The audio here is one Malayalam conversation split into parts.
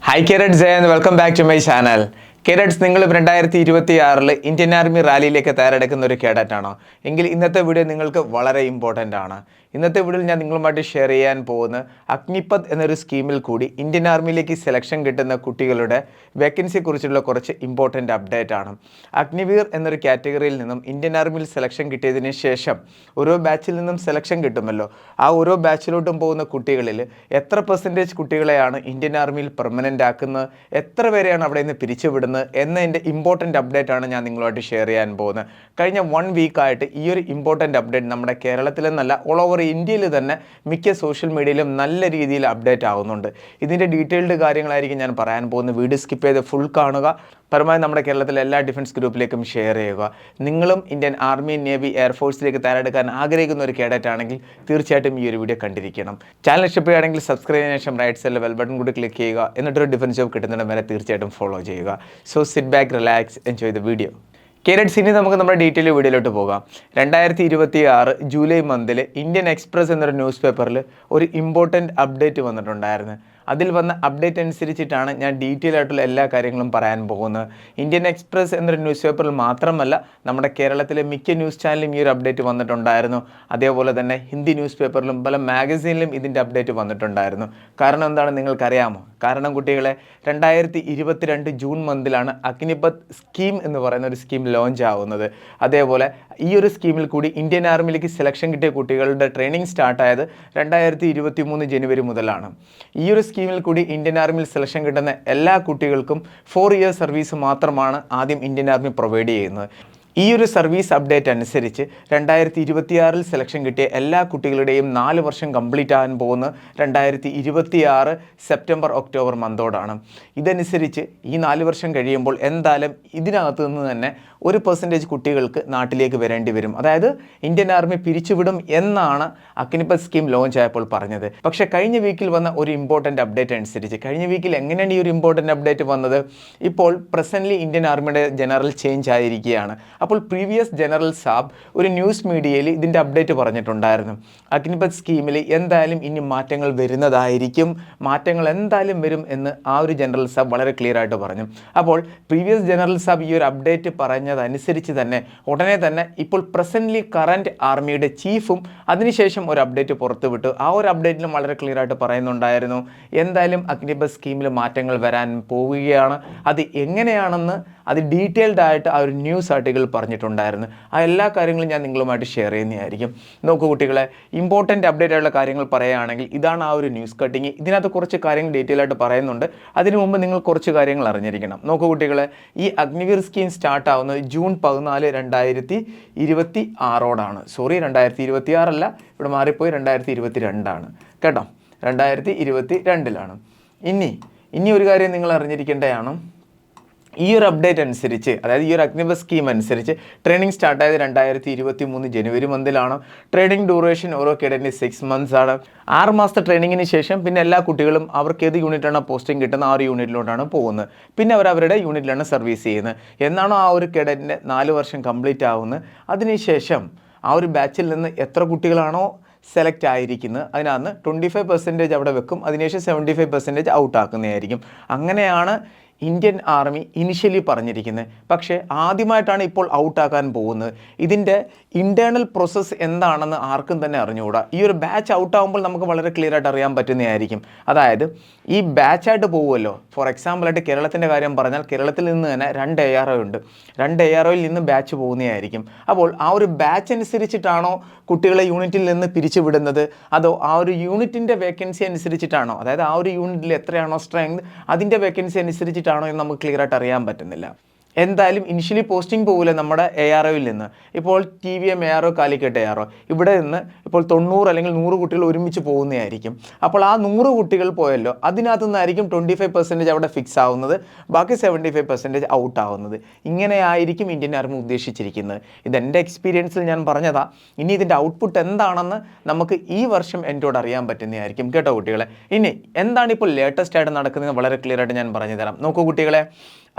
Hi Cadets and welcome back to my channel. Cadets നിങ്ങൾ 2026 ഇന്ത്യൻ ആർമി റാലിയിലേക്ക് തയ്യാറെടുക്കുന്ന ഒരു കേഡറ്റാണോ എങ്കിൽ ഇന്നത്തെ വീഡിയോ നിങ്ങൾക്ക് വളരെ ഇമ്പോർട്ടൻ്റ് ആണ്. ഇന്നത്തെ വീഡിയോയിൽ ഞാൻ നിങ്ങളുമായിട്ട് ഷെയർ ചെയ്യാൻ പോകുന്ന അഗ്നിപത് എന്നൊരു സ്കീമിൽ കൂടി ഇന്ത്യൻ ആർമിയിലേക്ക് സെലക്ഷൻ കിട്ടുന്ന കുട്ടികളുടെ വേക്കൻസിയെ കുറിച്ചുള്ള കുറച്ച് ഇമ്പോർട്ടൻ്റ് അപ്ഡേറ്റ് ആണ്. അഗ്നിവീർ എന്നൊരു കാറ്റഗറിയിൽ നിന്നും ഇന്ത്യൻ ആർമിയിൽ സെലക്ഷൻ കിട്ടിയതിന് ശേഷം ഓരോ ബാച്ചിൽ നിന്നും സെലക്ഷൻ കിട്ടുമല്ലോ, ആ ഓരോ ബാച്ചിലോട്ടും പോകുന്ന കുട്ടികളിൽ എത്ര പെർസെൻറ്റേജ് കുട്ടികളെയാണ് ഇന്ത്യൻ ആർമിയിൽ പെർമനൻ്റ് ആക്കുന്നത്, എത്ര പേരെയാണ് അവിടെ നിന്ന് പിരിച്ചുവിടുന്നത് എന്നതിൻ്റെ ഇമ്പോർട്ടൻ്റ് അപ്ഡേറ്റ് ആണ് ഞാൻ നിങ്ങളുമായിട്ട് ഷെയർ ചെയ്യാൻ പോകുന്നത്. കഴിഞ്ഞ 1 വീക്കായിട്ട് ഈ ഒരു ഇമ്പോർട്ടൻ്റ് അപ്ഡേറ്റ് നമ്മുടെ കേരളത്തിലെന്നല്ല ഓൾ ഓവർ ഇന്ത്യയിൽ തന്നെ മിക്ക സോഷ്യൽ മീഡിയയിലും നല്ല രീതിയിൽ അപ്ഡേറ്റ് ആവുന്നുണ്ട്. ഇതിൻ്റെ ഡീറ്റെയിൽഡ് കാര്യങ്ങളായിരിക്കും ഞാൻ പറയാൻ പോകുന്നത്. വീഡിയോ സ്കിപ്പ് ചെയ്ത് ഫുൾ കാണുക. പരമാവധി നമ്മുടെ കേരളത്തിലെ എല്ലാ ഡിഫൻസ് ഗ്രൂപ്പിലേക്കും ഷെയർ ചെയ്യുക. നിങ്ങളും ഇന്ത്യൻ ആർമി, നേവി, എയർഫോഴ്സിലേക്ക് തയ്യാറെടുക്കാൻ ആഗ്രഹിക്കുന്ന ഒരു കേഡറ്റ് ആണെങ്കിൽ തീർച്ചയായിട്ടും ഈ ഒരു വീഡിയോ കണ്ടിരിക്കണം. ചാനൽ ഇഷ്ടപ്പെടുകയാണെങ്കിൽ സബ്സ്ക്രൈബ് ചെയ്തതിനു ശേഷം റൈറ്റ് സൈഡിൽ ബെൽ ബട്ടൺ കൂടി ക്ലിക്ക് ചെയ്യുക. എന്നിട്ടൊരു ഡിഫൻസ് ജോബ് കിട്ടുന്നതിന് വരെ തീർച്ചയായിട്ടും ഫോളോ ചെയ്യുക. So sit back, relax, enjoy the video. Cadets, ഇനി നമുക്ക് നമ്മുടെ ഡീറ്റെയിൽ വീഡിയോയിലോട്ട് പോകാം. 2026 ജൂലൈ മന്തിൽ ഇന്ത്യൻ എക്സ്പ്രസ് എന്നൊരു ന്യൂസ് പേപ്പറിൽ ഒരു ഇമ്പോർട്ടൻ്റ് അപ്ഡേറ്റ് വന്നിട്ടുണ്ടായിരുന്നു. അതിൽ വന്ന അപ്ഡേറ്റ് അനുസരിച്ചിട്ടാണ് ഞാൻ ഡീറ്റെയിൽ ആയിട്ടുള്ള എല്ലാ കാര്യങ്ങളും പറയാൻ പോകുന്നത്. ഇന്ത്യൻ എക്സ്പ്രസ് എന്നൊരു ന്യൂസ് പേപ്പറിൽ മാത്രമല്ല, നമ്മുടെ കേരളത്തിലെ മിക്ക ന്യൂസ് ചാനലിലും ഈ ഒരു അപ്ഡേറ്റ് വന്നിട്ടുണ്ടായിരുന്നു. അതേപോലെ തന്നെ ഹിന്ദി ന്യൂസ് പേപ്പറിലും പല മാഗസീനിലും ഇതിൻ്റെ അപ്ഡേറ്റ് വന്നിട്ടുണ്ടായിരുന്നു. കാരണം എന്താണ് നിങ്ങൾക്കറിയാമോ? കാരണം കുട്ടികളെ, 2022 ജൂൺ മന്തിലാണ് അഗ്നിപത് സ്കീം എന്ന് പറയുന്ന ഒരു സ്കീം ലോഞ്ച് ആവുന്നത്. അതേപോലെ ഈ ഒരു സ്കീമിൽ കൂടി ഇന്ത്യൻ ആർമിയിലേക്ക് സെലക്ഷൻ കിട്ടിയ കുട്ടികളുടെ ട്രെയിനിങ് സ്റ്റാർട്ടായത് 2023 ജനുവരി മുതലാണ്. ഈ ഒരു സ്കീമിൽ കൂടി ഇന്ത്യൻ ആർമിയിൽ സെലക്ഷൻ കിട്ടുന്ന എല്ലാ കുട്ടികൾക്കും 4 ഇയേഴ്സ് സർവീസ് മാത്രമാണ് ആദ്യം ഇന്ത്യൻ ആർമി പ്രൊവൈഡ് ചെയ്യുന്നത്. ഈ ഒരു സർവീസ് അപ്ഡേറ്റ് അനുസരിച്ച് 2026 സെലക്ഷൻ കിട്ടിയ എല്ലാ കുട്ടികളുടെയും 4 വർഷം കംപ്ലീറ്റ് ആകാൻ പോകുന്ന 2026 സെപ്റ്റംബർ ഒക്ടോബർ മന്തോടാണ്. ഇതനുസരിച്ച് ഈ 4 വർഷം കഴിയുമ്പോൾ എന്തായാലും ഇതിനകത്ത് നിന്ന് തന്നെ 1% കുട്ടികൾക്ക് നാട്ടിലേക്ക് വരേണ്ടി വരും. അതായത് ഇന്ത്യൻ ആർമി പിരിച്ചുവിടും എന്നാണ് അഗ്നിപത് സ്കീം ലോഞ്ച് ആയപ്പോൾ പറഞ്ഞത്. പക്ഷേ കഴിഞ്ഞ വീക്കിൽ വന്ന ഒരു ഇമ്പോർട്ടൻ്റ് അപ്ഡേറ്റ് അനുസരിച്ച്, കഴിഞ്ഞ വീക്കിൽ എങ്ങനെയാണ് ഈ ഒരു ഇമ്പോർട്ടൻ്റ് അപ്ഡേറ്റ് വന്നത്? ഇപ്പോൾ പ്രസൻ്റ്ലി ഇന്ത്യൻ ആർമിയുടെ ജനറൽ ചേഞ്ച് ആയിരിക്കുകയാണ്. അപ്പോൾ പ്രീവിയസ് ജനറൽ സാബ് ഒരു ന്യൂസ് മീഡിയയിൽ ഇതിൻ്റെ അപ്ഡേറ്റ് പറഞ്ഞിട്ടുണ്ടായിരുന്നു. അഗ്നിപത് സ്കീമിൽ എന്തായാലും ഇനി മാറ്റങ്ങൾ വരുന്നതായിരിക്കും, മാറ്റങ്ങൾ എന്തായാലും വരും എന്ന് ആ ഒരു ജനറൽ സാബ് വളരെ ക്ലിയർ ആയിട്ട് പറഞ്ഞു. അപ്പോൾ പ്രീവിയസ് ജനറൽ സാബ് ഈ ഒരു അപ്ഡേറ്റ് പറഞ്ഞതനുസരിച്ച് തന്നെ ഉടനെ തന്നെ ഇപ്പോൾ പ്രസൻ്റ്ലി കറൻറ്റ് ആർമിയുടെ ചീഫും അതിനുശേഷം ഒരു അപ്ഡേറ്റ് പുറത്തുവിട്ടു. ആ ഒരു അപ്ഡേറ്റിലും വളരെ ക്ലിയർ ആയിട്ട് പറയുന്നുണ്ടായിരുന്നു, എന്തായാലും അഗ്നിപത് സ്കീമിൽ മാറ്റങ്ങൾ വരാൻ പോവുകയാണ്. അത് എങ്ങനെയാണെന്ന് അത് ഡീറ്റെയിൽഡ് ആയിട്ട് ആ ഒരു ന്യൂസ് ആർട്ടിക്കിൾ പറഞ്ഞിട്ടുണ്ടായിരുന്നു. ആ എല്ലാ കാര്യങ്ങളും ഞാൻ നിങ്ങളുമായിട്ട് ഷെയർ ചെയ്യുന്നതായിരിക്കും. നോക്കൂ കുട്ടികളെ, ഇമ്പോർട്ടൻ്റ് അപ്ഡേറ്റ് ആയിട്ടുള്ള കാര്യങ്ങൾ പറയുകയാണെങ്കിൽ ഇതാണ് ആ ഒരു ന്യൂസ് കട്ടിങ്. ഇതിനകത്ത് കുറച്ച് കാര്യങ്ങൾ ഡീറ്റെയിൽ ആയിട്ട് പറയുന്നുണ്ട്. അതിനു മുമ്പ് നിങ്ങൾ കുറച്ച് കാര്യങ്ങൾ അറിഞ്ഞിരിക്കണം. നോക്കൂ കുട്ടികളെ, ഈ അഗ്നിവീർ സ്കീം സ്റ്റാർട്ട് ആവുന്നത് ജൂൺ 14, 2026 സോറി 2026 അല്ല, ഇവിടെ മാറിപ്പോയി, 2022 കേട്ടോ, 2022 ഇനി ഒരു കാര്യം നിങ്ങൾ അറിഞ്ഞിരിക്കേണ്ടതാണ്. ഈ ഒരു അപ്ഡേറ്റ് അനുസരിച്ച്, അതായത് ഈ ഒരു അഗ്നിപത് സ്കീം അനുസരിച്ച് ട്രെയിനിങ് സ്റ്റാർട്ടായത് 2023 ജനുവരി മന്തിലാണ്. ട്രെയിനിങ് ഡ്യൂറേഷൻ ഓരോ കേഡറ്റിന് 6 months ആണ്. 6 മാസത്തെ ട്രെയിനിങ്ങിന് ശേഷം പിന്നെ എല്ലാ കുട്ടികളും അവർക്ക് ഏത് യൂണിറ്റാണ് പോസ്റ്റിംഗ് കിട്ടുന്നത് ആ ഒരു യൂണിറ്റിലോട്ടാണ് പോകുന്നത്. പിന്നെ അവരുടെ യൂണിറ്റിലാണ് സർവീസ് ചെയ്യുന്നത്. എന്നാണോ ആ ഒരു കേഡറ്റിൻ്റെ 4 വർഷം കംപ്ലീറ്റ് ആവുന്നത്, അതിനുശേഷം ആ ഒരു ബാച്ചിൽ നിന്ന് എത്ര കുട്ടികളാണോ സെലക്ട് ആയിരിക്കുന്നത് അതിനകത്ത് 25% അവിടെ വെക്കും. അതിനുശേഷം 75% ഔട്ട് ആക്കുന്നതായിരിക്കും. അങ്ങനെയാണ് ഇന്ത്യൻ ആർമി ഇനിഷ്യലി പറഞ്ഞിരിക്കുന്നത്. പക്ഷേ ആദ്യമായിട്ടാണ് ഇപ്പോൾ ഔട്ടാക്കാൻ പോകുന്നത്. ഇതിൻ്റെ ഇൻറ്റേർണൽ പ്രോസസ്സ് എന്താണെന്ന് ആർക്കും തന്നെ അറിഞ്ഞുകൂടാ. ഈ ഒരു ബാച്ച് ഔട്ടാകുമ്പോൾ നമുക്ക് വളരെ ക്ലിയർ ആയിട്ട് അറിയാൻ പറ്റുന്നതായിരിക്കും. അതായത് ഈ ബാച്ചായിട്ട് പോകുമല്ലോ. ഫോർ എക്സാമ്പിളായിട്ട് കേരളത്തിൻ്റെ കാര്യം പറഞ്ഞാൽ കേരളത്തിൽ നിന്ന് തന്നെ 2 ARO ഉണ്ട്. 2 AROയിൽ നിന്ന് ബാച്ച് പോകുന്നതായിരിക്കും. അപ്പോൾ ആ ഒരു ബാച്ച് അനുസരിച്ചിട്ടാണോ കുട്ടികളെ യൂണിറ്റിൽ നിന്ന് പിരിച്ചുവിടുന്നത്, അതോ ആ ഒരു യൂണിറ്റിൻ്റെ വേക്കൻസി അനുസരിച്ചിട്ടാണോ, അതായത് ആ ഒരു യൂണിറ്റിൽ എത്രയാണോ സ്ട്രെങ്ത് അതിൻ്റെ വേക്കൻസി അനുസരിച്ചിട്ടാണോ എന്ന് നമുക്ക് ക്ലിയർ ആയിട്ട് അറിയാൻ പറ്റുന്നില്ല. എന്തായാലും ഇനിഷ്യലി പോസ്റ്റിംഗ് പോകില്ല നമ്മുടെ AROയിൽ നിന്ന്. ഇപ്പോൾ TVM ARO, കാലിക്കറ്റ് ARO, ഇവിടെ നിന്ന് ഇപ്പോൾ 90 അല്ലെങ്കിൽ 100 കുട്ടികൾ ഒരുമിച്ച് പോകുന്നതായിരിക്കും. അപ്പോൾ ആ 100 കുട്ടികൾ പോയല്ലോ, അതിനകത്തു നിന്നായിരിക്കും 25% അവിടെ ഫിക്സ് ആവുന്നത്, ബാക്കി 75% ഔട്ട് ആവുന്നത്. ഇങ്ങനെയായിരിക്കും ഇന്ത്യൻ ആർമി ഉദ്ദേശിച്ചിരിക്കുന്നത്. ഇതെൻ്റെ എക്സ്പീരിയൻസിൽ ഞാൻ പറഞ്ഞതാ. ഇനി ഇതിൻ്റെ ഔട്ട്പുട്ട് എന്താണെന്ന് നമുക്ക് ഈ വർഷം എന്നോട് അറിയാൻ പറ്റുന്നതായിരിക്കും കേട്ടോ കുട്ടികളെ. ഇനി എന്താണ് ഇപ്പോൾ ലേറ്റസ്റ്റ് ആയിട്ട് നടക്കുന്നത് വളരെ ക്ലിയർ ആയിട്ട് ഞാൻ പറഞ്ഞു തരാം. നോക്കൂ കുട്ടികളെ,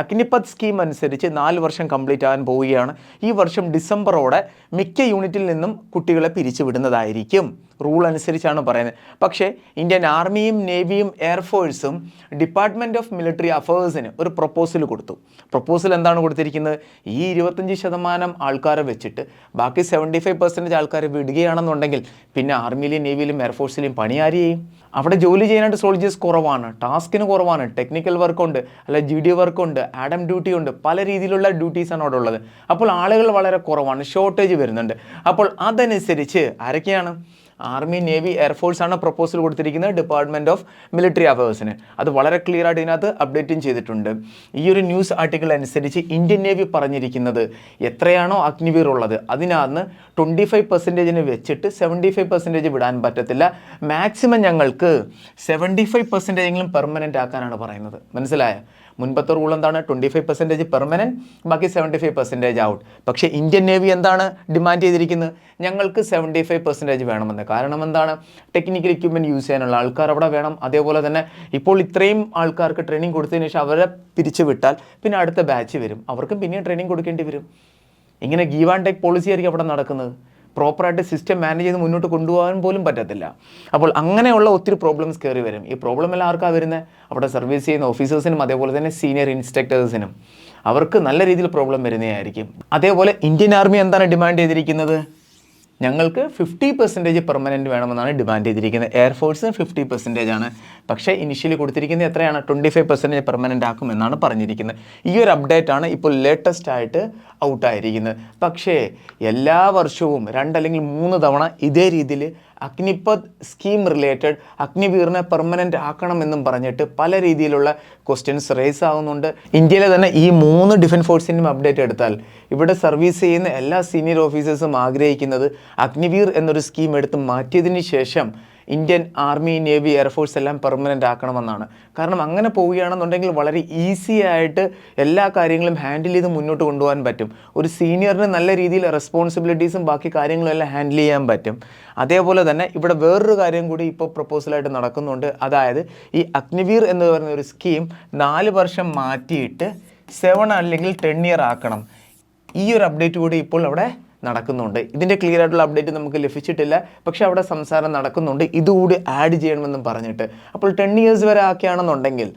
അഗ്നിപത് സ്കീം അനുസരിച്ച് 4 വർഷം കംപ്ലീറ്റ് ആകാൻ പോവുകയാണ്. ഈ വർഷം ഡിസംബറോടെ മിക്ക യൂണിറ്റിൽ നിന്നും കുട്ടികളെ പിരിച്ചുവിടുന്നതായിരിക്കും. റൂൾ അനുസരിച്ചാണ് പറയുന്നത്. പക്ഷേ ഇന്ത്യൻ ആർമിയും നേവിയും എയർഫോഴ്സും ഡിപ്പാർട്ട്മെൻറ്റ് ഓഫ് മിലിറ്ററി അഫയേഴ്സിന് ഒരു പ്രപ്പോസൽ കൊടുത്തു. പ്രപ്പോസൽ എന്താണ് കൊടുത്തിരിക്കുന്നത്? ഈ 25% ആൾക്കാരെ വെച്ചിട്ട് ബാക്കി 75% ആൾക്കാരെ വിടുകയാണെന്നുണ്ടെങ്കിൽ പിന്നെ ആർമിയിലും നേവിയിലും എയർഫോഴ്സിലും പണി ആര് ചെയ്യും? അവിടെ ജോലി ചെയ്യാനായിട്ട് സോൾജേഴ്സ് കുറവാണ്, ടാസ്കിന് കുറവാണ്, ടെക്നിക്കൽ വർക്കുണ്ട്, അല്ല GD വർക്കുണ്ട്, ആഡം ഡ്യൂട്ടി ഉണ്ട്, പല രീതിയിലുള്ള ഡ്യൂട്ടീസാണ് അവിടെ ഉള്ളത്. അപ്പോൾ ആളുകൾ വളരെ കുറവാണ്, ഷോർട്ടേജ് വരുന്നുണ്ട്. അപ്പോൾ അതനുസരിച്ച് ആരൊക്കെയാണ്? ആർമി, നേവി, എയർഫോഴ്സ് ആണ് പ്രപ്പോസൽ കൊടുത്തിരിക്കുന്നത് ഡിപ്പാർട്ട്മെൻറ്റ് ഓഫ് മിലിറ്ററി അഫയേഴ്സിന്. അത് വളരെ ക്ലിയർ ആയിട്ട് ഇതിനകത്ത് അപ്ഡേറ്റും ചെയ്തിട്ടുണ്ട്. ഈ ഒരു ന്യൂസ് ആർട്ടിക്കിൾ അനുസരിച്ച് ഇന്ത്യൻ നേവി പറഞ്ഞിരിക്കുന്നത് എത്രയാണോ അഗ്നിവീർ ഉള്ളത് അതിനകത്ത് 25% വെച്ചിട്ട് 75% വിടാൻ പറ്റത്തില്ല. മാക്സിമം ഞങ്ങൾക്ക് 75% പെർമനൻ്റ് ആക്കാനാണ് പറയുന്നത്. മനസ്സിലായോ? മുൻപത്തെ റൂൾ എന്താണ്? 25% പെർമനൻറ്റ്, ബാക്കി 75% ഔട്ട്. പക്ഷേ ഇന്ത്യൻ നേവി എന്താണ് ഡിമാൻഡ് ചെയ്തിരിക്കുന്നത്? ഞങ്ങൾക്ക് 75% വേണമെന്ന്. കാരണം എന്താണ്? ടെക്നിക്കൽ എക്യുപ്മെൻറ്റ് യൂസ് ചെയ്യാനുള്ള ആൾക്കാർ അവിടെ വേണം. അതേപോലെ തന്നെ ഇപ്പോൾ ഇത്രയും ആൾക്കാർക്ക് ട്രെയിനിങ് കൊടുത്തതിന് ശേഷം അവരെ പിരിച്ചു വിട്ടാൽ പിന്നെ അടുത്ത ബാച്ച് വരും, അവർക്കും പിന്നെയും ട്രെയിനിങ് കൊടുക്കേണ്ടി വരും. ഇങ്ങനെ ഗീവ് ആൻഡ് ടേക്ക് പോളിസി ആയിരിക്കും അവിടെ നടക്കുന്നത്. പ്രോപ്പറായിട്ട് സിസ്റ്റം മാനേജ് ചെയ്ത് മുന്നോട്ട് കൊണ്ടുപോകാൻ പോലും പറ്റത്തില്ല. അപ്പോൾ അങ്ങനെയുള്ള ഒത്തിരി പ്രോബ്ലംസ് കയറി വരും. ഈ പ്രോബ്ലം എല്ലാം ആർക്കാണ് വരുന്നത്? അവിടെ സർവീസ് ചെയ്യുന്ന ഓഫീസേഴ്സിനും അതേപോലെ തന്നെ സീനിയർ ഇൻസ്ട്രക്ടേഴ്സിനും അവർക്ക് നല്ല രീതിയിൽ പ്രോബ്ലം വരുന്നതായിരിക്കും. അതേപോലെ ഇന്ത്യൻ ആർമി എന്താണ് ഡിമാൻഡ് ചെയ്തിരിക്കുന്നത്? ഞങ്ങൾക്ക് 50% പെർമനൻറ്റ് വേണമെന്നാണ് ഡിമാൻഡ് ചെയ്തിരിക്കുന്നത്. എയർഫോഴ്സിന് 50% ആണ്. പക്ഷേ ഇനിഷ്യലി കൊടുത്തിരിക്കുന്നത് എത്രയാണ്? 25% പെർമനൻ്റ് ആക്കുമെന്നാണ് പറഞ്ഞിരിക്കുന്നത്. ഈ ഒരു അപ്ഡേറ്റ് ആണ് ഇപ്പോൾ ലേറ്റസ്റ്റ് ആയിട്ട് ഔട്ടായിരിക്കുന്നത്. പക്ഷേ എല്ലാ വർഷവും 2 അല്ലെങ്കിൽ 3 തവണ ഇതേ രീതിയിൽ അഗ്നിപത് സ്കീം റിലേറ്റഡ് അഗ്നിവീറിനെ പെർമനൻ്റ് ആക്കണമെന്നും പറഞ്ഞിട്ട് പല രീതിയിലുള്ള ക്വസ്റ്റ്യൻസ് റേസ് ആകുന്നുണ്ട്. ഇന്ത്യയിലെ തന്നെ ഈ 3 ഡിഫൻസ് ഫോഴ്സിൻ്റെയും അപ്ഡേറ്റ് എടുത്താൽ ഇവിടെ സർവീസ് ചെയ്യുന്ന എല്ലാ സീനിയർ ഓഫീസേഴ്സും ആഗ്രഹിക്കുന്നത് അഗ്നിവീർ എന്നൊരു സ്കീം എടുത്ത് മാറ്റിയതിന് ശേഷം ഇന്ത്യൻ ആർമി, നേവി, എയർഫോഴ്സ് എല്ലാം പെർമനൻ്റ് ആക്കണമെന്നാണ്. കാരണം അങ്ങനെ പോവുകയാണെന്നുണ്ടെങ്കിൽ വളരെ ഈസി ആയിട്ട് എല്ലാ കാര്യങ്ങളും ഹാൻഡിൽ ചെയ്ത് മുന്നോട്ട് കൊണ്ടുപോകാൻ പറ്റും. ഒരു സീനിയറിന് നല്ല രീതിയിൽ റെസ്പോൺസിബിലിറ്റീസും ബാക്കി കാര്യങ്ങളും എല്ലാം ഹാൻഡിൽ ചെയ്യാൻ പറ്റും. അതേപോലെ തന്നെ ഇവിടെ വേറൊരു കാര്യം കൂടി ഇപ്പോൾ പ്രപ്പോസലായിട്ട് നടക്കുന്നുണ്ട്. അതായത് ഈ അഗ്നിവീർ എന്ന് പറയുന്ന ഒരു സ്കീം 4 വർഷം മാറ്റിയിട്ട് 7 അല്ലെങ്കിൽ 10 ഇയർ ആക്കണം. ഈ ഒരു അപ്ഡേറ്റ് കൂടി ഇപ്പോൾ അവിടെ നടക്കുന്നുണ്ട്. ഇതിൻ്റെ ക്ലിയർ ആയിട്ടുള്ള അപ്ഡേറ്റ് നമുക്ക് ലഭിച്ചിട്ടില്ല. പക്ഷേ അവിടെ സംസാരം നടക്കുന്നുണ്ട് ഇതുകൂടി ആഡ് ചെയ്യണമെന്നും പറഞ്ഞിട്ട്. അപ്പോൾ 10 ഇയേഴ്സ് വരെ ആക്കുകയാണെന്നുണ്ടെങ്കിൽ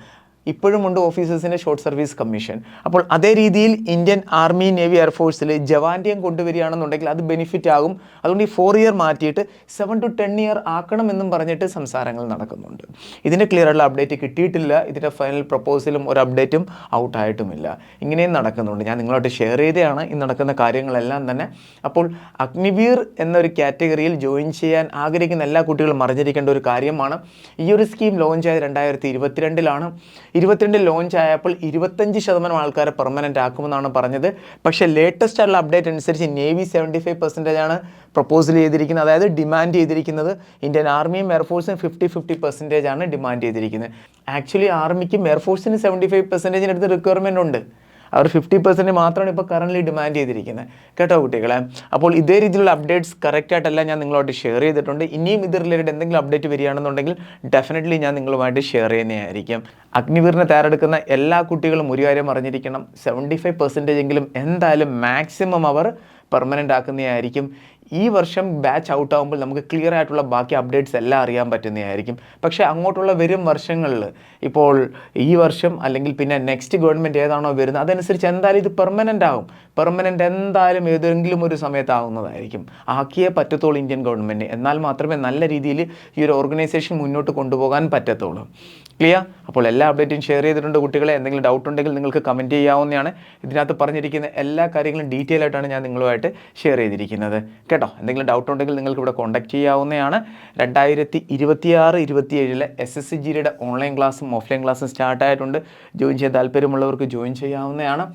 ഇപ്പോഴുമുണ്ട് ഓഫീസേഴ്സിൻ്റെ ഷോർട്ട് സർവീസ് കമ്മീഷൻ. അപ്പോൾ അതേ രീതിയിൽ ഇന്ത്യൻ ആർമി, നേവി, എയർഫോഴ്സിൽ ജവാൻ്റെയും കൊണ്ടുവരികയാണെന്നുണ്ടെങ്കിൽ അത് ബെനിഫിറ്റ് ആകും. അതുകൊണ്ട് ഈ 4 ഇയർ മാറ്റിയിട്ട് 7 to 10 ഇയർ ആക്കണമെന്നും പറഞ്ഞിട്ട് സംസാരങ്ങൾ നടക്കുന്നുണ്ട്. ഇതിൻ്റെ ക്ലിയർ ആയിട്ടുള്ള അപ്ഡേറ്റ് കിട്ടിയിട്ടില്ല. ഇതിൻ്റെ ഫൈനൽ പ്രപ്പോസലും ഒരു അപ്ഡേറ്റും ഔട്ടായിട്ടുമില്ല. ഇങ്ങനെയും നടക്കുന്നുണ്ട്. ഞാൻ നിങ്ങളോട്ട് ഷെയർ ചെയ്തതാണ് ഈ നടക്കുന്ന കാര്യങ്ങളെല്ലാം തന്നെ. അപ്പോൾ അഗ്നിവീർ എന്നൊരു കാറ്റഗറിയിൽ ജോയിൻ ചെയ്യാൻ ആഗ്രഹിക്കുന്ന എല്ലാ കുട്ടികളും അറിഞ്ഞിരിക്കേണ്ട ഒരു കാര്യമാണ്. ഈ ഒരു സ്കീം ലോഞ്ച് ആയത് 2022-ലാണ്. 22 ലോഞ്ച് ആയപ്പോൾ 25% ആൾക്കാരെ പെർമനൻ്റ് ആക്കുമെന്നാണ് പറഞ്ഞത്. പക്ഷേ ലേറ്റസ്റ്റ് ആയിട്ടുള്ള അപ്ഡേറ്റ് അനുസരിച്ച് നേവി 75% ആണ് പ്രപ്പോസൽ ചെയ്തിരിക്കുന്നത്, അതായത് ഡിമാൻഡ് ചെയ്തിരിക്കുന്നത്. ഇന്ത്യൻ ആർമിയും എയർഫോഴ്സിനും 50% ആണ് ഡിമാൻഡ് ചെയ്തിരിക്കുന്നത്. ആക്ച്വലി ആർമിക്കും എയർഫോഴ്സിന് 75% അടുത്ത് റിക്വയർമെൻ്റ് ഉണ്ട്. അവർ 50% മാത്രമാണ് ഇപ്പോൾ കറൻ്റ്ലി ഡിമാൻഡ് ചെയ്തിരിക്കുന്നത്. കേട്ടോ കുട്ടികളെ? അപ്പോൾ ഇതേ രീതിയിലുള്ള അപ്ഡേറ്റ്സ് കറക്റ്റായിട്ടെല്ലാം ഞാൻ നിങ്ങളോട് ഷെയർ ചെയ്തിട്ടുണ്ട്. ഇനിയും ഇത് റിലേറ്റഡ് എന്തെങ്കിലും അപ്ഡേറ്റ് വരികയാണെന്നുണ്ടെങ്കിൽ ഡെഫിനറ്റ്ലി ഞാൻ നിങ്ങളുമായിട്ട് ഷെയർ ചെയ്യുന്നതായിരിക്കും. അഗ്നിവീറിനെ തയ്യാറെടുക്കുന്ന എല്ലാ കുട്ടികളും ഒരു കാര്യം അറിഞ്ഞിരിക്കണം, 75% എങ്കിലും എന്തായാലും മാക്സിമം അവർ പെർമനൻ്റ് ആക്കുന്നതായിരിക്കും. ഈ വർഷം ബാച്ച് ഔട്ട് ആകുമ്പോൾ നമുക്ക് ക്ലിയർ ആയിട്ടുള്ള ബാക്കി അപ്ഡേറ്റ്സ് എല്ലാം അറിയാൻ പറ്റുന്നതായിരിക്കും. പക്ഷേ അങ്ങോട്ടുള്ള വരും വർഷങ്ങളിൽ ഇപ്പോൾ ഈ വർഷം അല്ലെങ്കിൽ പിന്നെ നെക്സ്റ്റ് ഗവൺമെൻറ് ഏതാണോ വരുന്നത് അതനുസരിച്ച് എന്തായാലും ഇത് പെർമനൻ്റ് ആകും. പെർമനൻ്റ് എന്തായാലും ഏതെങ്കിലും ഒരു സമയത്ത് ആകുന്നതായിരിക്കും. ആക്കിയേ പറ്റത്തുള്ളൂ ഇന്ത്യൻ ഗവൺമെൻറ്. എന്നാൽ മാത്രമേ നല്ല രീതിയിൽ ഈ ഒരു ഓർഗനൈസേഷൻ മുന്നോട്ട് കൊണ്ടുപോകാൻ പറ്റത്തുള്ളൂ. ക്ലിയർ? അപ്പോൾ എല്ലാ അപ്ഡേറ്റും ഷെയർ ചെയ്തിട്ടുണ്ട് കുട്ടികളെ. എന്തെങ്കിലും ഡൗട്ട് ഉണ്ടെങ്കിൽ നിങ്ങൾക്ക് കമൻറ്റ് ചെയ്യാവുന്നതാണ്. ഇതിനകത്ത് പറഞ്ഞിരിക്കുന്ന എല്ലാ കാര്യങ്ങളും ഡീറ്റെയിൽ ആയിട്ടാണ് ഞാൻ നിങ്ങളുമായിട്ട് ഷെയർ ചെയ്തിരിക്കുന്നത്. കേട്ടോ? എന്തെങ്കിലും ഡൗട്ട് ഉണ്ടെങ്കിൽ നിങ്ങൾക്ക് ഇവിടെ കോൺടാക്ട് ചെയ്യാവുന്നതാണ്. 2026-27 SSCGയുടെ ഓൺലൈൻ ക്ലാസ്സും ഓഫ്ലൈൻ ക്ലാസ്സും സ്റ്റാർട്ടായിട്ടുണ്ട്. ജോയിൻ ചെയ്യാൻ താല്പര്യമുള്ളവർക്ക് ജോയിൻ ചെയ്യാവുന്നതാണ്.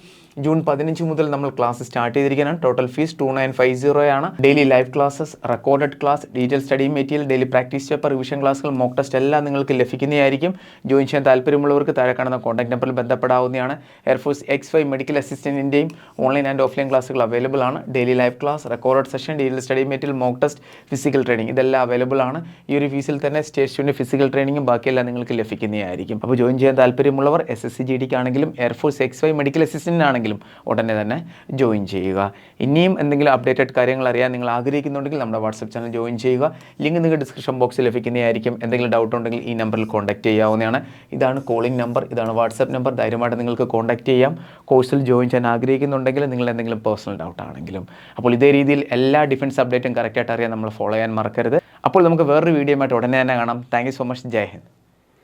ജൂൺ 15 മുതൽ നമ്മൾ ക്ലാസ് സ്റ്റാർട്ട് ചെയ്തിരിക്കുകയാണ്. ടോട്ടൽ ഫീസ് 2950 ആണ്. Daily live classes, recorded class, detail study material, daily practice paper, revision ക്ലാസ്സുകൾ, മോക്ക് ടെസ്റ്റ് എല്ലാം നിങ്ങൾക്ക് ലഭിക്കുന്നതായിരിക്കും. ജോയിൻ ചെയ്യാൻ താല്പര്യമുള്ളവർക്ക് താഴെ കാണുന്ന കോൺടാക്ട് നമ്പറിൽ ബന്ധപ്പെടാവുന്നതാണ്. എയർഫോഴ്സ് X5 മെഡിക്കൽ അസിസ്റ്റൻറ്റിൻ്റെയും ഓൺലൈൻ ആൻഡ് ഓഫ്ലൈൻ ക്ലാസ്സുകൾ അവൈലബിൾ ആണ്. Daily live class, recorded session, daily study material, mock test, physical training ഇതെല്ലാം അവൈലബിൾ ആണ്. ഈ ഒരു ഫീസിൽ തന്നെ സ്റ്റേഷൻ്റെ ഫിസിക്കൽ ട്രെയിനിങ്ങും ബാക്കിയെല്ലാം നിങ്ങൾക്ക് ലഭിക്കുന്നതായിരിക്കും. അപ്പോൾ ജോയിൻ ചെയ്യാൻ താല്പര്യമുള്ളവർ SSC GD ആണെങ്കിലും എയർഫോഴ്സ് XY മെഡിക്കൽ അസിസ്റ്റൻ്റ് ആണെങ്കിലും ഉടനെ തന്നെ ജോയിൻ ചെയ്യുക. ഇനിയും എന്തെങ്കിലും അപ്ഡേറ്റഡ് കാര്യങ്ങൾ അറിയാൻ നിങ്ങൾ ആഗ്രഹിക്കുന്നുണ്ടെങ്കിൽ നമ്മുടെ വാട്സപ്പ് ചാനൽ ജോയിൻ ചെയ്യുക. ലിങ്ക് നിങ്ങൾക്ക് ഡിസ്ക്രിപ്ഷൻ ബോക്സിൽ ലഭിക്കുന്നതായിരിക്കും. എന്തെങ്കിലും ഡൗട്ട് ഉണ്ടെങ്കിൽ ഈ നമ്പറിൽ കോൺടാക്ട് ചെയ്യാവുന്നതാണ്. ഇതാണ് കോളിംഗ് നമ്പർ, ഇതാണ് വാട്സപ്പ് നമ്പർ. ധൈര്യമായിട്ട് നിങ്ങൾക്ക് കോൺടാക്ട് ചെയ്യാം. കോഴ്സിൽ ജോയിൻ ചെയ്യാൻ ആഗ്രഹിക്കുന്നുണ്ടെങ്കിൽ നിങ്ങൾ എന്തെങ്കിലും പേഴ്സണൽ ഡൗട്ട് ആണെങ്കിലും. അപ്പോൾ ഇതേ രീതിയിൽ എല്ലാ ഡിഫൻസ് അപ്ഡേറ്റും കറക്റ്റായിട്ട് അറിയാൻ നമ്മൾ ഫോളോ ചെയ്യാൻ മറക്കരുത്. അപ്പോൾ നമുക്ക് വേറൊരു വീഡിയോ ആയിട്ട് ഉടനെ തന്നെ കാണാം. Thank you so much. Jai Hind.